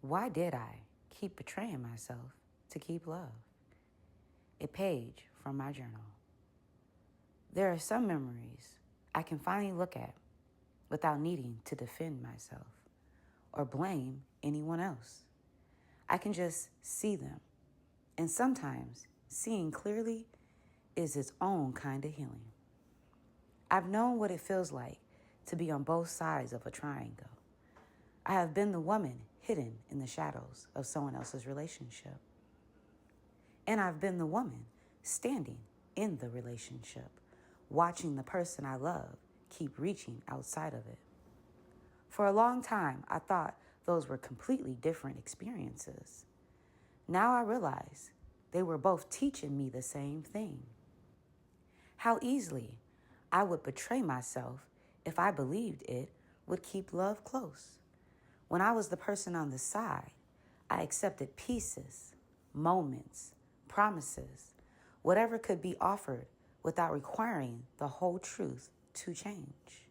Why did I keep betraying myself to keep love? A page from my journal. There are some memories I can finally look at without needing to defend myself or blame anyone else. I can just see them. And sometimes seeing clearly is its own kind of healing. I've known what it feels like to be on both sides of a triangle. I have been the woman hidden in the shadows of someone else's relationship. And I've been the woman standing in the relationship, watching the person I love keep reaching outside of it. For a long time, I thought those were completely different experiences. Now I realize they were both teaching me the same thing. How easily I would betray myself if I believed it would keep love close. When I was the person on the side, I accepted pieces, moments, promises, whatever could be offered without requiring the whole truth to change.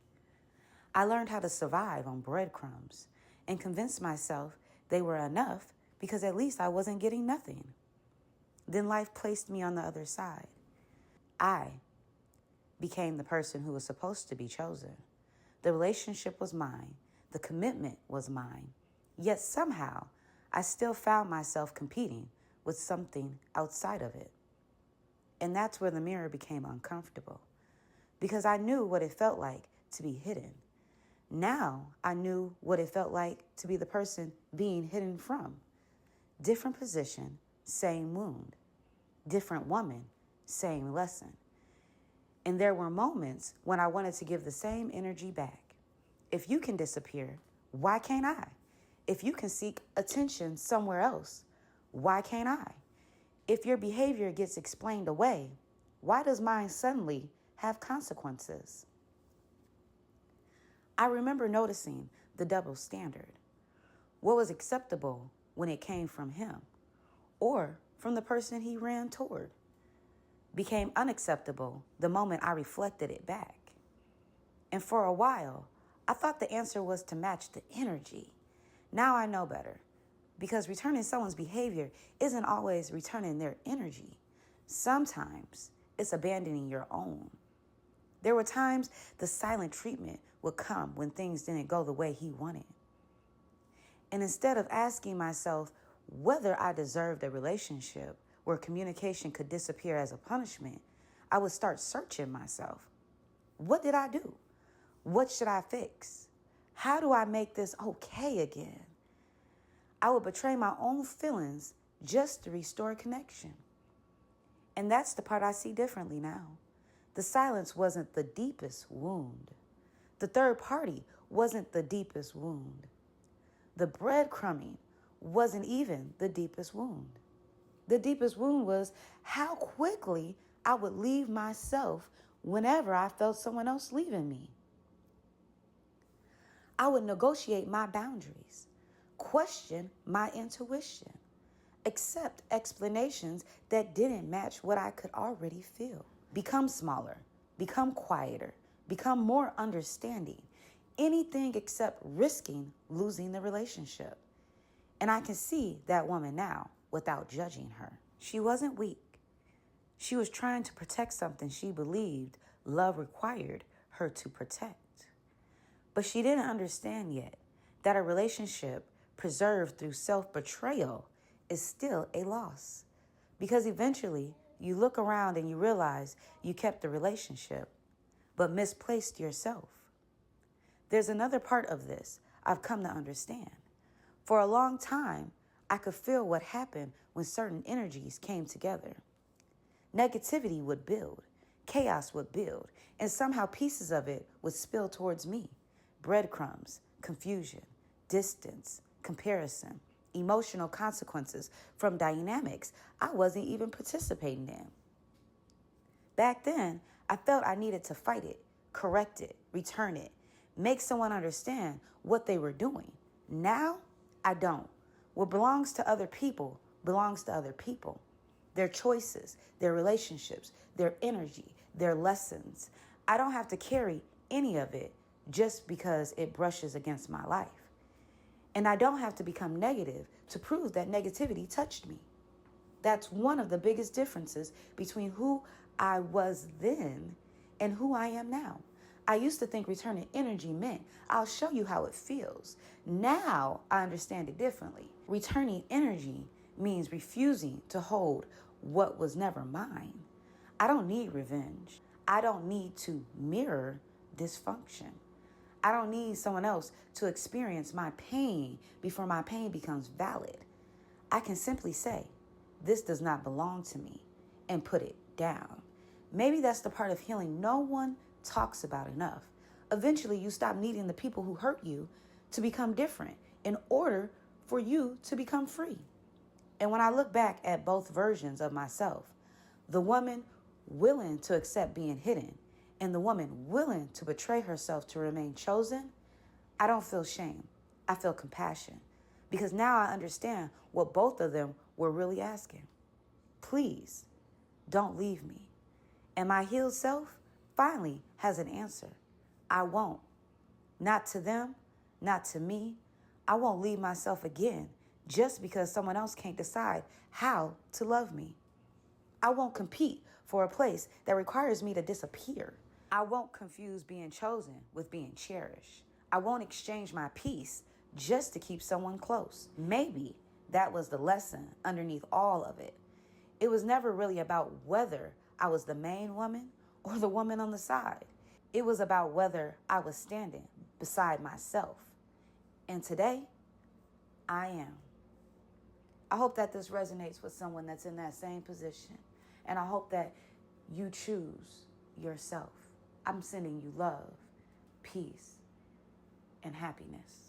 I learned how to survive on breadcrumbs and convinced myself they were enough because at least I wasn't getting nothing. Then life placed me on the other side. I became the person who was supposed to be chosen. The relationship was mine. The commitment was mine. Yet somehow, I still found myself competing with something outside of it. And that's where the mirror became uncomfortable, because I knew what it felt like to be hidden. Now I knew what it felt like to be the person being hidden from. Different position, same wound. Different woman, same lesson. And there were moments when I wanted to give the same energy back. If you can disappear, why can't I? If you can seek attention somewhere else, why can't I? If your behavior gets explained away, why does mine suddenly have consequences? I remember noticing the double standard. What was acceptable when it came from him or from the person he ran toward became unacceptable the moment I reflected it back. And for a while, I thought the answer was to match the energy. Now I know better, because returning someone's behavior isn't always returning their energy. Sometimes it's abandoning your own. There were times the silent treatment would come when things didn't go the way he wanted. And instead of asking myself whether I deserved a relationship where communication could disappear as a punishment, I would start searching myself. What did I do? What should I fix? How do I make this okay again? I would betray my own feelings just to restore connection. And that's the part I see differently now. The silence wasn't the deepest wound. The third party wasn't the deepest wound. The breadcrumbing wasn't even the deepest wound. The deepest wound was how quickly I would leave myself whenever I felt someone else leaving me. I would negotiate my boundaries, question my intuition, accept explanations that didn't match what I could already feel, become smaller, become quieter, become more understanding, anything except risking losing the relationship. And I can see that woman now without judging her. She wasn't weak. She was trying to protect something she believed love required her to protect. But she didn't understand yet that a relationship preserved through self-betrayal is still a loss. Because eventually you look around and you realize you kept the relationship, but misplaced yourself. There's another part of this I've come to understand. For a long time, I could feel what happened when certain energies came together. Negativity would build, chaos would build, and somehow pieces of it would spill towards me. Breadcrumbs, confusion, distance, comparison, emotional consequences from dynamics I wasn't even participating in. Back then, I felt I needed to fight it, correct it, return it, make someone understand what they were doing. Now, I don't. What belongs to other people belongs to other people. Their choices, their relationships, their energy, their lessons. I don't have to carry any of it just because it brushes against my life. And I don't have to become negative to prove that negativity touched me. That's one of the biggest differences between who I was then and who I am now. I used to think returning energy meant I'll show you how it feels. Now I understand it differently. Returning energy means refusing to hold what was never mine. I don't need revenge. I don't need to mirror dysfunction. I don't need someone else to experience my pain before my pain becomes valid. I can simply say, this does not belong to me, and put it down. Maybe that's the part of healing no one talks about enough. Eventually, you stop needing the people who hurt you to become different in order for you to become free. And when I look back at both versions of myself, the woman willing to accept being hidden and the woman willing to betray herself to remain chosen, I don't feel shame. I feel compassion, because now I understand what both of them were really asking. Please don't leave me. And my healed self finally has an answer. I won't. Not to them, not to me. I won't leave myself again just because someone else can't decide how to love me. I won't compete for a place that requires me to disappear. I won't confuse being chosen with being cherished. I won't exchange my peace just to keep someone close. Maybe that was the lesson underneath all of it. It was never really about whether I was the main woman or the woman on the side. It was about whether I was standing beside myself. And today, I am. I hope that this resonates with someone that's in that same position. And I hope that you choose yourself. I'm sending you love, peace, and happiness.